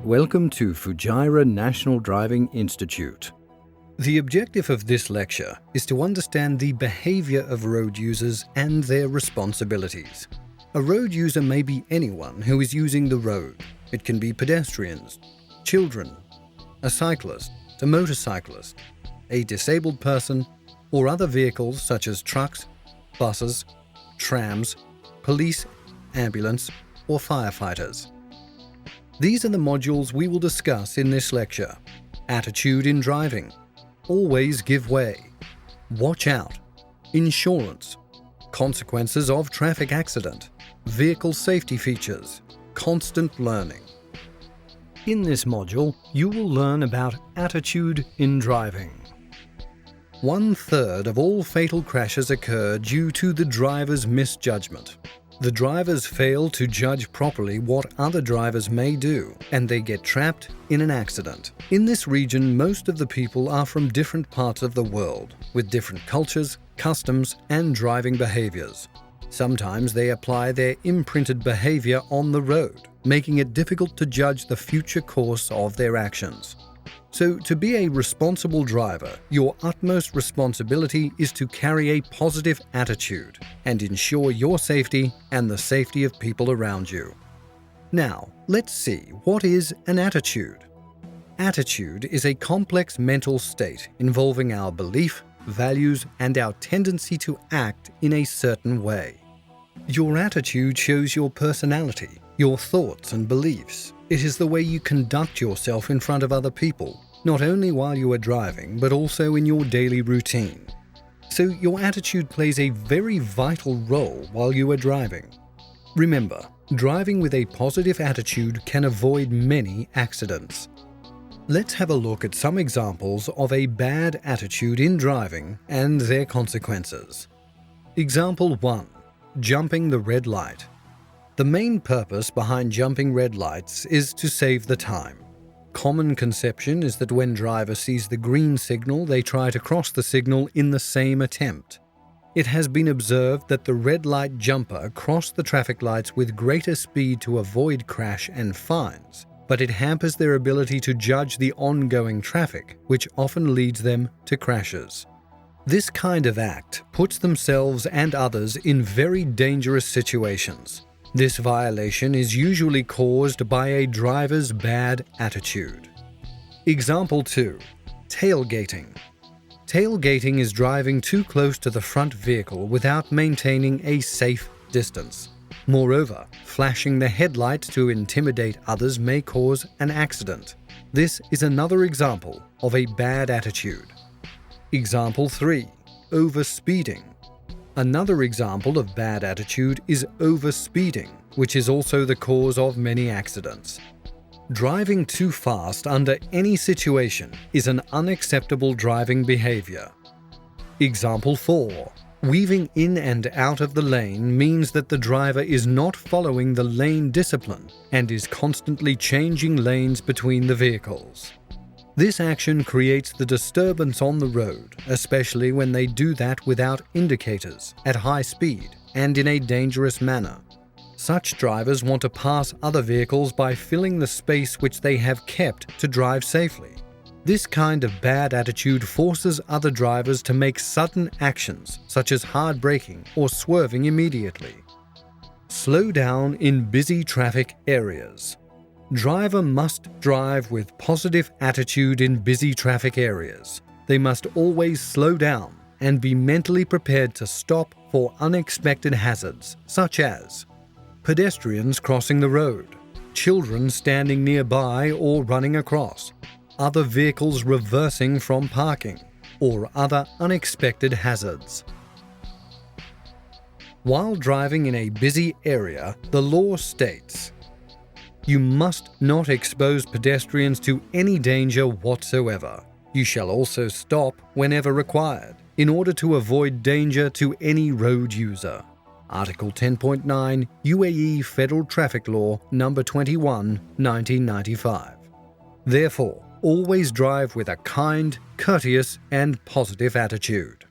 Welcome to Fujairah National Driving Institute. The objective of this lecture is to understand the behaviour of road users and their responsibilities. A road user may be anyone who is using the road. It can be pedestrians, children, a cyclist, a motorcyclist, a disabled person, or other vehicles such as trucks, buses, trams, police, ambulance, or firefighters. These are the modules we will discuss in this lecture. Attitude in driving, always give way, watch out, insurance, consequences of traffic accident, vehicle safety features, constant learning. In this module, you will learn about attitude in driving. 1/3 of all fatal crashes occur due to the driver's misjudgment. The drivers fail to judge properly what other drivers may do, and they get trapped in an accident. In this region, most of the people are from different parts of the world, with different cultures, customs, and driving behaviors. Sometimes they apply their imprinted behavior on the road, making it difficult to judge the future course of their actions. So, to be a responsible driver, your utmost responsibility is to carry a positive attitude and ensure your safety and the safety of people around you. Now, let's see, what is an attitude? Attitude is a complex mental state involving our belief, values, and our tendency to act in a certain way. Your attitude shows your personality, your thoughts and beliefs. It is the way you conduct yourself in front of other people, not only while you are driving, but also in your daily routine. So your attitude plays a very vital role while you are driving. Remember, driving with a positive attitude can avoid many accidents. Let's have a look at some examples of a bad attitude in driving and their consequences. Example 1. Jumping the red light. The main purpose behind jumping red lights is to save the time. Common conception is that when driver sees the green signal, they try to cross the signal in the same attempt. It has been observed that the red light jumper crossed the traffic lights with greater speed to avoid crash and fines, but it hampers their ability to judge the ongoing traffic, which often leads them to crashes. This kind of act puts themselves and others in very dangerous situations. This violation is usually caused by a driver's bad attitude. Example 2. Tailgating. Tailgating is driving too close to the front vehicle without maintaining a safe distance. Moreover, flashing the headlights to intimidate others may cause an accident. This is another example of a bad attitude. Example 3. Overspeeding. Another example of bad attitude is overspeeding, which is also the cause of many accidents. Driving too fast under any situation is an unacceptable driving behavior. Example 4. Weaving in and out of the lane means that the driver is not following the lane discipline and is constantly changing lanes between the vehicles. This action creates the disturbance on the road, especially when they do that without indicators, at high speed, and in a dangerous manner. Such drivers want to pass other vehicles by filling the space which they have kept to drive safely. This kind of bad attitude forces other drivers to make sudden actions, such as hard braking or swerving immediately. Slow down in busy traffic areas. Driver must drive with positive attitude in busy traffic areas. They must always slow down and be mentally prepared to stop for unexpected hazards, such as pedestrians crossing the road, children standing nearby or running across, other vehicles reversing from parking, or other unexpected hazards. While driving in a busy area, the law states, you must not expose pedestrians to any danger whatsoever. You shall also stop whenever required, in order to avoid danger to any road user. Article 10.9 UAE Federal Traffic Law No. 21, 1995. Therefore, always drive with a kind, courteous, and positive attitude.